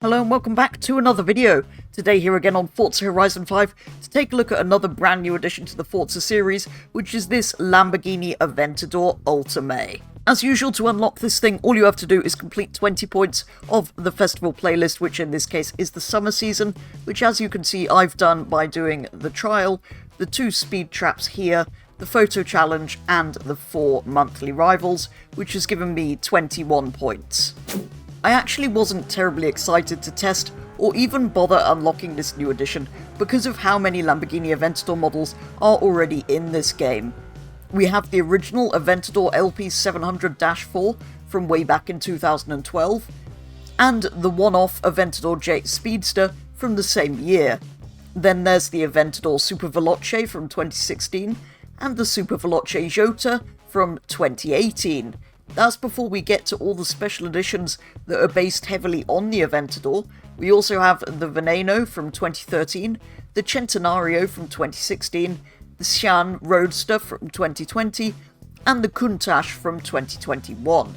Hello and welcome back to another video. Today here again on Forza Horizon 5 to take a look at another brand new addition to the Forza series, which is this Lamborghini Aventador Ultimae. As usual, to unlock this thing, all you have to do is complete 20 points of the festival playlist, which in this case is the summer season, which as you can see I've done by doing the trial, the 2 speed traps here, the photo challenge, and the 4 monthly rivals, which has given me 21 points. I actually wasn't terribly excited to test or even bother unlocking this new edition because of how many Lamborghini Aventador models are already in this game. We have the original Aventador LP700-4 from way back in 2012, and the one-off Aventador J Speedster from the same year. Then there's the Aventador Super Veloce from 2016, and the Super Veloce Jota from 2018. That's before we get to all the special editions that are based heavily on the Aventador. We also have the Veneno from 2013, the Centenario from 2016, the Sian Roadster from 2020, and the Countach from 2021.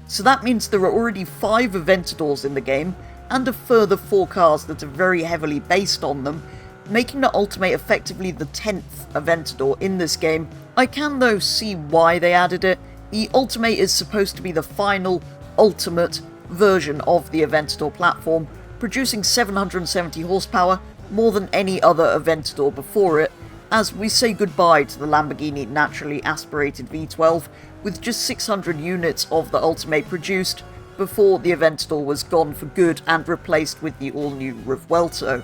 So that means there are already 5 Aventadors in the game, and a further 4 cars that are very heavily based on them, making the Ultimae effectively the 10th Aventador in this game. I can though see why they added it. The Ultimae is supposed to be the final, ultimate version of the Aventador platform, producing 770 horsepower, more than any other Aventador before it, as we say goodbye to the Lamborghini naturally aspirated V12, with just 600 units of the Ultimae produced before the Aventador was gone for good and replaced with the all-new Revuelto.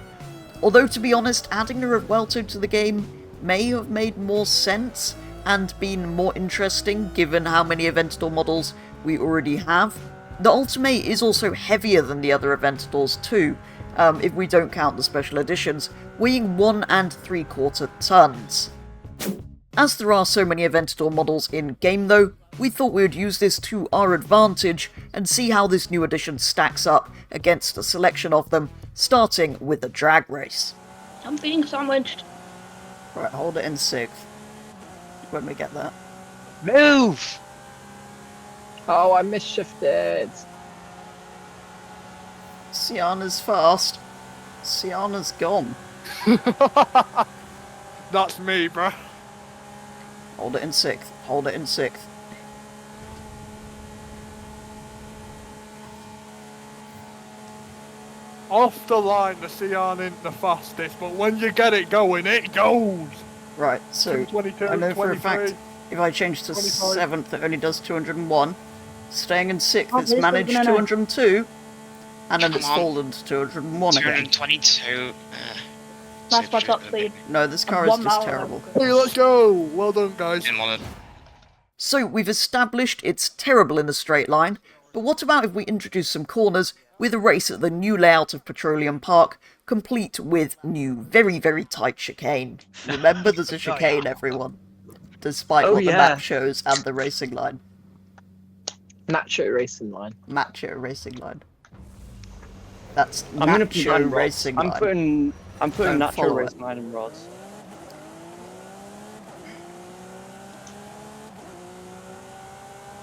Although to be honest, adding the Revuelto to the game may have made more sense and been more interesting given how many Aventador models we already have. The Ultimae is also heavier than the other Aventadors too, if we don't count the special editions, weighing 1 3/4 tons. As there are so many Aventador models in game though, we thought we would use this to our advantage and see how this new edition stacks up against a selection of them, starting with a drag race. I'm being sandwiched. Right, hold it in 6th. When we get there. Move! Oh, I misshifted. Sienna's fast. Sienna's gone. That's me, bruh. Hold it in 6th. Hold it in 6th. Off the line, the Sian ain't the fastest, but when you get it going, it goes! Right, so 22, I know for a 23, fact if I change to 25. 7th it only does 201. Staying in 6th Oh, it's this managed is gonna- 202. And then Come it's on. fallen to 201 again. 222. That's my top speed. No, this car is 1 just mile an terrible. hour. Hey, let's go! Well done, guys. Didn't want to. So we've established it's terrible in a straight line, but what about if we introduce some corners with a race at the new layout of Petroleum Park, complete with new, very, very tight chicane. Remember there's a chicane, everyone. Despite what the map shows and the racing line. Nacho racing line. Macho racing line. That's I'm gonna put Macho that in rods. racing line. I'm putting Don't natural follow it. racing line in rods.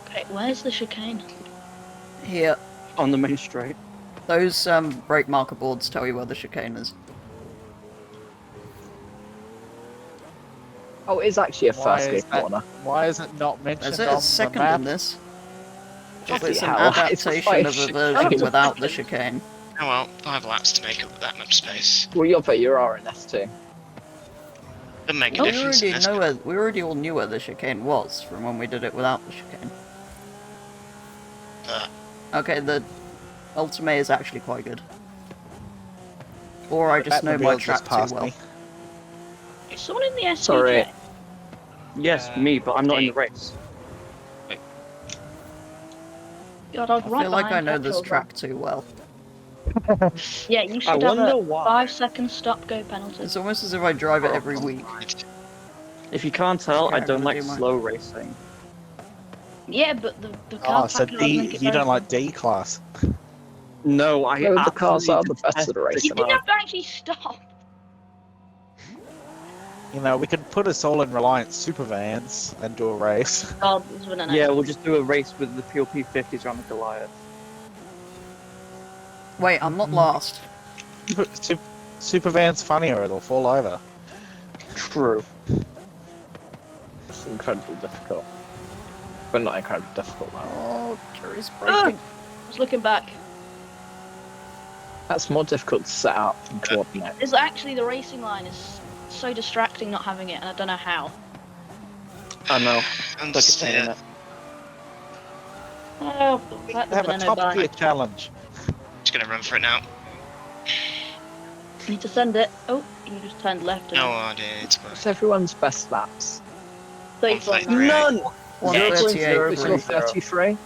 Okay, where's the chicane? Here, On the main straight. those brake marker boards tell you where the chicane is. Oh, it is actually a first is gear that- corner. Why is it not mentioned Is it on a second the map? in this? Bloody It's an hell, it's adaptation quite of a a version chicane. without the chicane. Oh well, 5 laps to make up that much space. Well, you'll bet you are in S2. Doesn't make a We difference. already in this. know where, we already all knew where the chicane was from when we did it without the chicane. Okay, the Ultimae is actually quite good. Or I just know my Batmobile track just passed too well. me. Is someone in the SCJ? Sorry. Yes, me, but I'm not in the race. God, I was I right feel like I behind know this petrol track too well. van. Yeah, you I should have wonder a why. 5-second stop-go penalty. It's almost as if I drive it every week. Right. If you can't tell, I Okay, don't I'm like gonna do my- slow racing. Yeah, but the car Oh, so pack doesn't make D, it you very don't like fun. D class. No, I No, the cars are the absolutely best of the detest race. You them. didn't have to actually stop. You know, we could put us all in Reliance super vans and do a race. God, this was an Yeah, we'll just do a race with the PLP 50s around the Goliath. Wait, I'm not last. Supervan's funnier, it'll fall over. True. It's incredibly difficult. But not incredibly difficult, though. Oh, Curry's breaking. I was looking back. That's more difficult to set up and coordinate. It's actually the racing line is so distracting not having it, and I don't know how. I know. And Look at it. Oh, that They have a banana top bike. tier challenge. Just gonna run for it now. Need to send it. Oh, you just turned left. No idea. It's What's everyone's best laps? 34. 133. None! 138. Was your 33?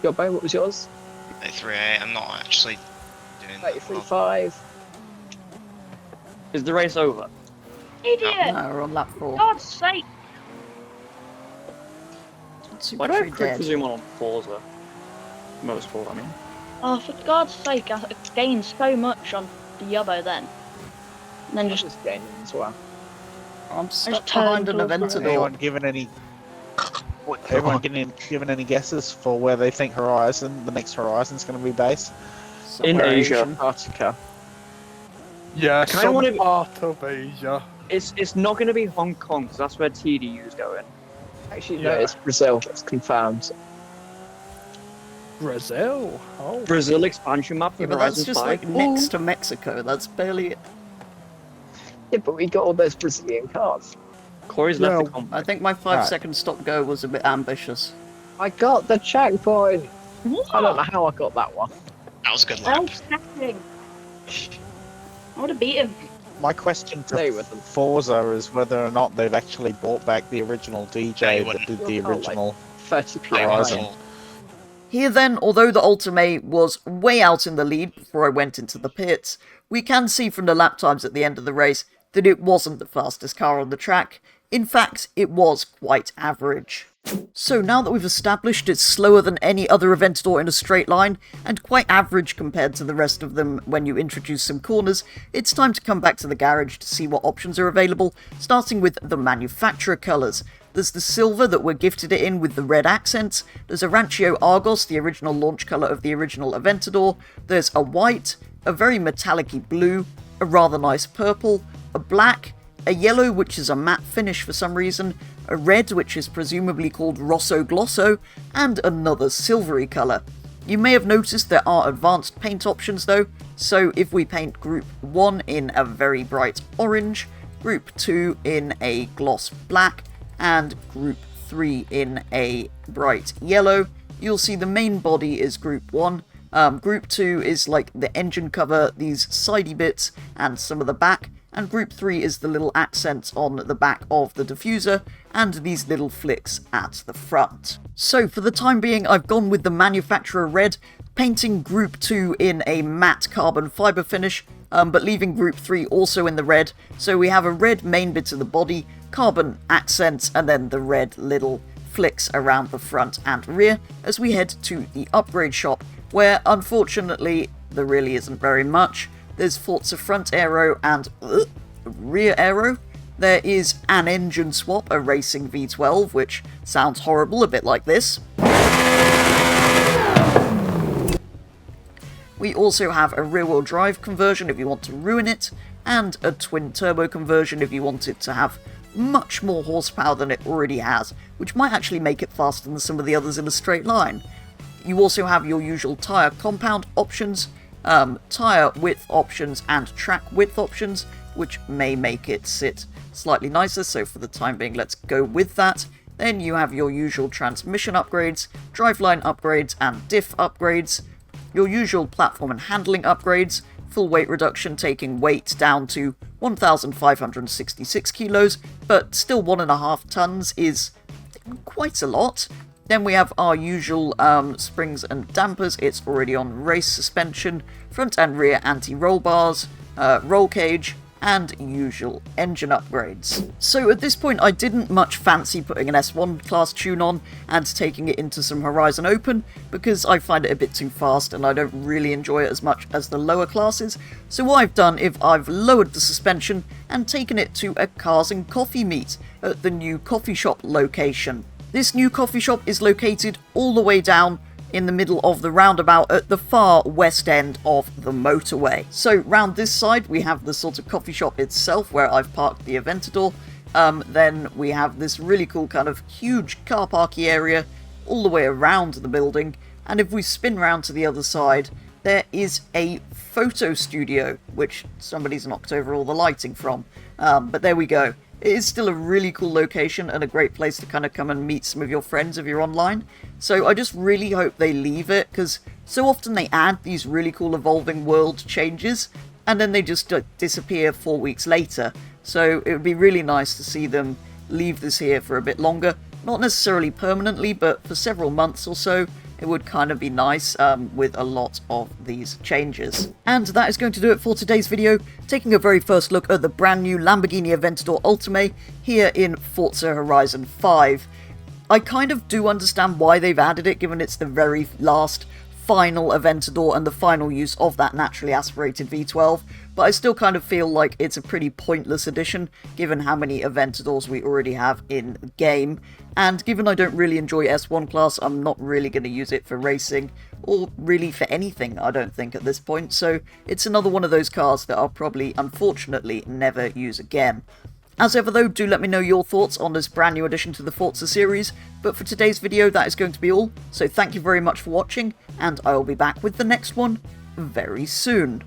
Your bow, what was yours? 33A. I'm not actually doing that well. 33.5. Is the race over? Idiot! No, we're on lap 4. God's sake! Why do I Super quick dead. zoom on Forza? Motorsport, I mean. Oh, for God's sake, I gained so much on the Yubbo then. And then I just just gaining as well. I'm stuck turned behind an towards the Aventador. Anyone given any? Everyone given any guesses for where they think the next Horizon's going to be based? In Somewhere Asia. Asian. Antarctica. Yeah, kinda some wanna- part of Asia. It's not going to be Hong Kong, because that's where TDU's going. Actually, no, Yeah. it's Brazil. It's confirmed. Brazil? Oh. Brazil expansion map for Yeah, but that's Horizon just 5. like next to Mexico. That's barely it. Yeah, but we got all those Brazilian cars. Corey's Yeah, left the comp. I think my 5-second Right. stop go was a bit ambitious. I got the checkpoint! I don't know how I got that one. That was a good lap. outstanding. I would have beat him. My question Play to with them. Forza is whether or not they've actually brought back the original No, you DJ that wouldn't. did the You're not, original. 30 I Horizon. will. Here then, although the Ultimae was way out in the lead before I went into the pits, we can see from the lap times at the end of the race that it wasn't the fastest car on the track. In fact, it was quite average. So now that we've established it's slower than any other Aventador in a straight line, and quite average compared to the rest of them when you introduce some corners, it's time to come back to the garage to see what options are available, starting with the manufacturer colours. There's the silver that we're gifted it in with the red accents, there's a Rancio Argos, the original launch colour of the original Aventador, there's a white, a very metallic-y blue, a rather nice purple, a black, a yellow which is a matte finish for some reason, a red which is presumably called Rosso Glosso, and another silvery colour. You may have noticed there are advanced paint options though, so if we paint Group 1 in a very bright orange, Group 2 in a gloss black, and Group 3 in a bright yellow, you'll see the main body is Group 1, Group 2 is like the engine cover, these sidey bits, and some of the back, and Group 3 is the little accents on the back of the diffuser, and these little flicks at the front. So for the time being I've gone with the manufacturer red, painting Group 2 in a matte carbon fibre finish, but leaving Group 3 also in the red, so we have a red main bit of the body, carbon accents, and then the red little flicks around the front and rear as we head to the upgrade shop, where unfortunately there really isn't very much. There's Forza front aero and rear aero. There is an engine swap, a racing V12, which sounds horrible, a bit like this. We also have a rear-wheel drive conversion if you want to ruin it, and a twin-turbo conversion if you want it to have much more horsepower than it already has, which might actually make it faster than some of the others in a straight line. You also have your usual tyre compound options, tyre width options, and track width options, which may make it sit slightly nicer, so for the time being let's go with that. Then you have your usual transmission upgrades, driveline upgrades, and diff upgrades, your usual platform and handling upgrades, full weight reduction taking weight down to 1,566 kilos, but still 1.5 tons is quite a lot. Then we have our usual springs and dampers, it's already on race suspension, front and rear anti-roll bars, roll cage, and usual engine upgrades. So at this point I didn't much fancy putting an S1 class tune on and taking it into some Horizon Open, because I find it a bit too fast and I don't really enjoy it as much as the lower classes. So what I've done is I've lowered the suspension and taken it to a Cars and Coffee meet at the new coffee shop location. This new coffee shop is located all the way down in the middle of the roundabout at the far west end of the motorway. So round this side we have the sort of coffee shop itself where I've parked the Aventador. Then we have this really cool kind of huge car parky area all the way around the building, and if we spin round to the other side there is a photo studio which somebody's knocked over all the lighting from, but there we go. It is still a really cool location and a great place to kind of come and meet some of your friends if you're online. So I just really hope they leave it, because so often they add these really cool evolving world changes and then they just disappear 4 weeks later. So it would be really nice to see them leave this here for a bit longer. Not necessarily permanently, but for several months or so. It would kind of be nice with a lot of these changes. And that is going to do it for today's video, taking a very first look at the brand new Lamborghini Aventador Ultimae here in Forza Horizon 5. I kind of do understand why they've added it, given it's the very last final Aventador and the final use of that naturally aspirated V12, but I still kind of feel like it's a pretty pointless addition given how many Aventadors we already have in the game, and given I don't really enjoy S1 class, I'm not really going to use it for racing, or really for anything I don't think at this point, so it's another one of those cars that I'll probably unfortunately never use again. As ever though, do let me know your thoughts on this brand new addition to the Forza series, but for today's video that is going to be all, so thank you very much for watching, and I will be back with the next one very soon.